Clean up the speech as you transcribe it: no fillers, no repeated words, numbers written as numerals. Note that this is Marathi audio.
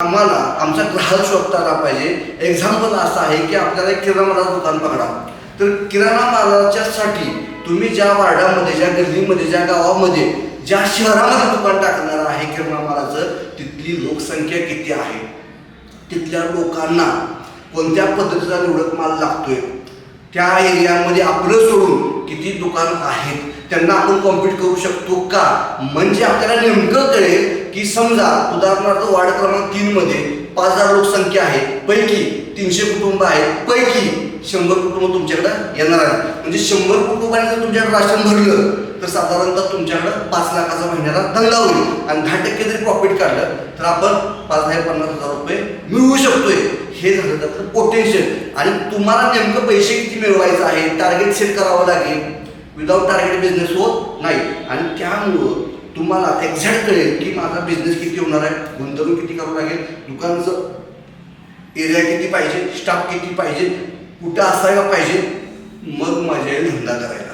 आम्हाला आमचा ग्राहक शोधता आला पाहिजे. एक्झाम्पल असं आहे की आपल्याला एक किराणा मालाचं दुकान पकडा, तर किराणा मालाच्यासाठी तुम्ही ज्या वार्डामध्ये, ज्या गल्लीमध्ये, ज्या गावामध्ये, ज्या शहरामध्ये दुकान टाकणार आहे किराणा मालाचं, तिथली लोकसंख्या किती आहे, तिथल्या लोकांना कोणत्या पद्धतीचा निवडक माल लागतोय, त्या एरियामध्ये आपलं सोडून किती दुकान आहेत, त्यांना आपण कॉम्पीट करू शकतो का, म्हणजे आपल्याला नेमकं कळेल की समजा उदाहरणार्थ वार्ड क्रमांक 3 मध्ये 5000 लोकसंख्या आहे, पैकी 300 कुटुंब आहेत, पैकी 100 कुटुंब तुमच्याकडे येणार आहे. म्हणजे 100 कुटुंबांनी जर तुमच्याकडे राशन भरलं तर साधारणतः तुमच्याकडे 5 लाखाचा महिन्याला धंदा होईल आणि 10% जरी प्रॉफिट काढलं तर आपण 50,000 रुपये मिळवू शकतोय. हे झालं तर पोटेन्शियल. आणि तुम्हाला नेमकं पैसे किती मिळवायचं आहे, टार्गेट सेट करावं लागेल. विदाउट टार्गेट बिझनेस होत नाही. आणि त्यामुळं तुम्हाला एक्झॅक्ट कळेल की माझा बिझनेस किती होणार आहे, गुंतवणूक किती करावं लागेल, दुकानाचं एरिया किती पाहिजे, स्टाफ किती पाहिजे, कुठं असायला पाहिजे, मग माझ्या धंदा करायचा.